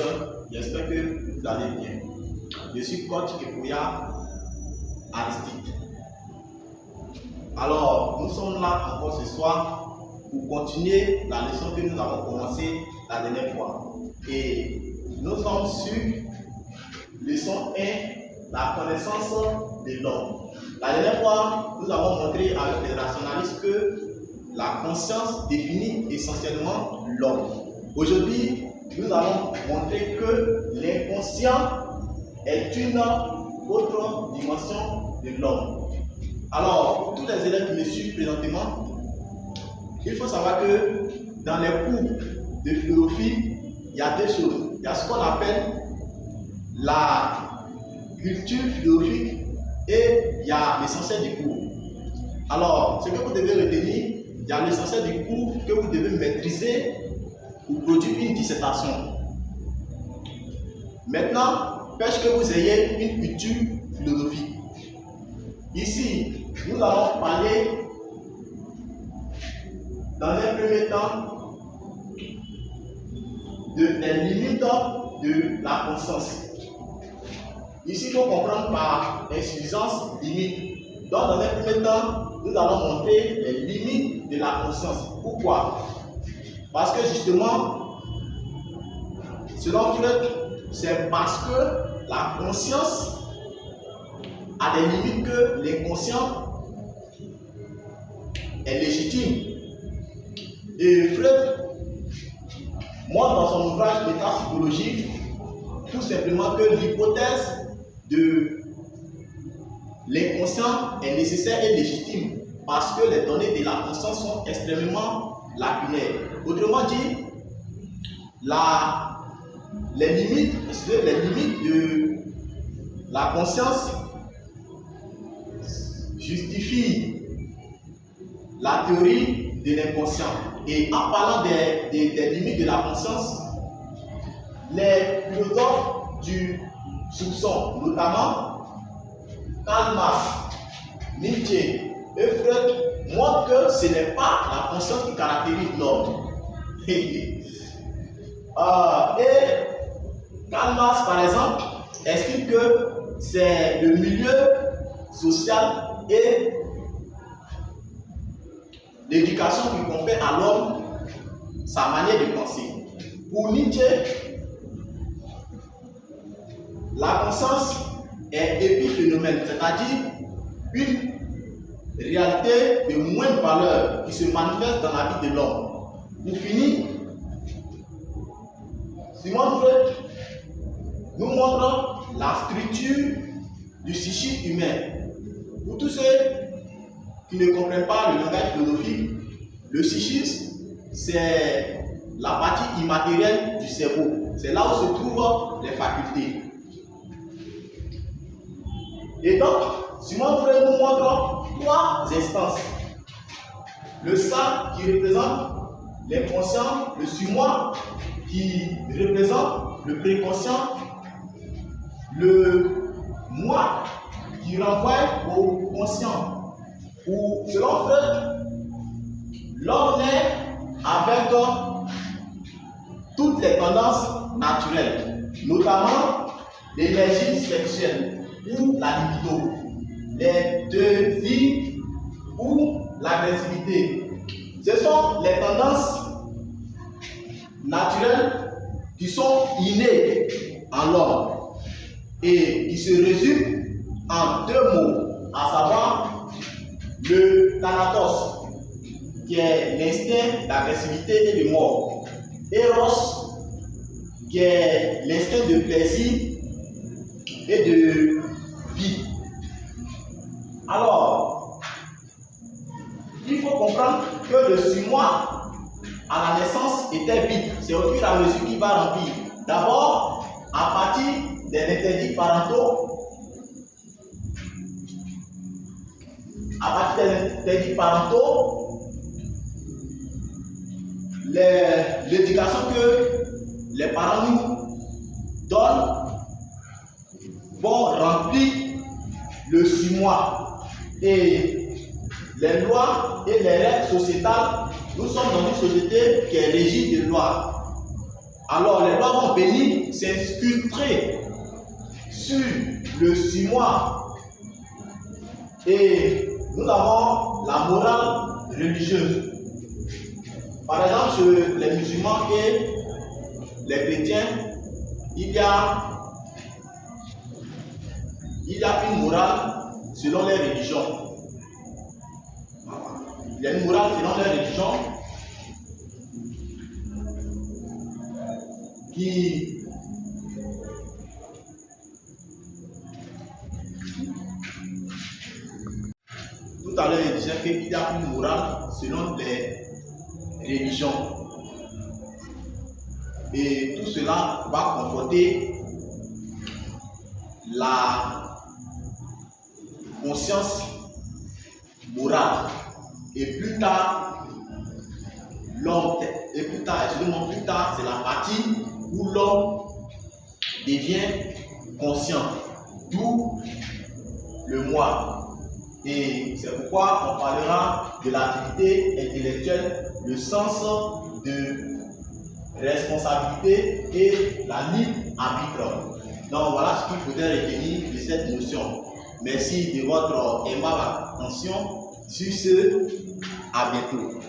sœurs, j'espère que vous allez bien. Je suis coach Kepoya Aristide. Alors, nous sommes là encore ce soir pour continuer la leçon que nous avons commencée la dernière fois. Et nous sommes sur leçon 1, la connaissance de l'homme. La dernière fois, nous avons montré avec les rationalistes que la conscience définit essentiellement l'homme. Aujourd'hui, nous allons montrer que l'inconscient est une autre dimension de l'homme. Alors, pour tous les élèves qui me suivent présentement, il faut savoir que dans les cours de philosophie, il y a deux choses. Il y a ce qu'on appelle la culture philosophique et il y a l'essentiel du cours. Alors, ce que vous devez retenir, il y a l'essentiel du cours que vous devez maîtriser pour produire une dissertation. Maintenant, pêche que vous ayez une culture philosophique. Ici, nous allons parler dans un premier temps des limites de la conscience. Ici, il faut comprendre par insuffisance limite. Donc, dans un premier temps, nous allons montrer les limites de la conscience. Pourquoi? Parce que justement, selon Freud, c'est parce que la conscience a des limites que l'inconscient est légitime. Et Freud montre dans son ouvrage L'état psychologique tout simplement que l'hypothèse de l'inconscient est nécessaire et légitime parce que les données de la conscience sont extrêmement lacunaires. Autrement dit, les limites de la conscience justifient la théorie de l'inconscient. Et en parlant des limites de la conscience, les philosophes du soupçon, notamment Karl Marx, Nietzsche et Freud, montrent que ce n'est pas la conscience qui caractérise l'homme. Et Karl Marx, par exemple, explique que c'est le milieu social et l'éducation qui confère à l'homme sa manière de penser. Pour Nietzsche, la conscience est épiphénomène, c'est-à-dire une réalité de moindre valeur qui se manifeste dans la vie de l'homme. Pour finir, Sigmund Freud nous montre la structure du psychisme humain. Pour tous ceux qui ne comprennent pas le langage philosophique, le psychisme, c'est la partie immatérielle du cerveau. C'est là où se trouvent les facultés. Et donc, Sigmund Freud nous montre trois instances. Le ça qui représente l'inconscient, le sur-moi qui représente le préconscient, le moi qui renvoie au conscient. Selon Freud, l'homme naît avec toutes les tendances naturelles, notamment l'énergie sexuelle ou la libido, les désirs ou l'agressivité. Ce sont les tendances naturelles qui sont innées en l'homme et qui se résument en deux mots, à savoir le thanatos, qui est l'instinct d'agressivité et de mort, Eros, qui est l'instinct de plaisir et de vie. Alors, il faut comprendre que le sur-moi à la naissance était vide. C'est au fur et à mesure qu'il va remplir. D'abord, à partir des interdits parentaux, l'éducation que les parents nous donnent vont remplir le sur-moi. Et les lois et les règles sociétales, nous sommes dans une société qui est régie de lois. Alors les lois vont venir s'inscrire sur le sumoir. Et nous avons la morale religieuse. Par exemple, chez les musulmans et les chrétiens, il y a une morale selon les religions. Il y a une morale selon les religions qui tout à l'heure il disait qu'il y a une morale selon les religions. Et tout cela va conforter la conscience morale. Et plus tard, plus tard, c'est la partie où l'homme devient conscient, d'où le moi. Et c'est pourquoi on parlera de l'activité intellectuelle, le sens de responsabilité et la libre arbitre. Donc voilà ce qu'il faudrait retenir de cette notion. Merci de votre aimable attention. Sur ce, à bientôt.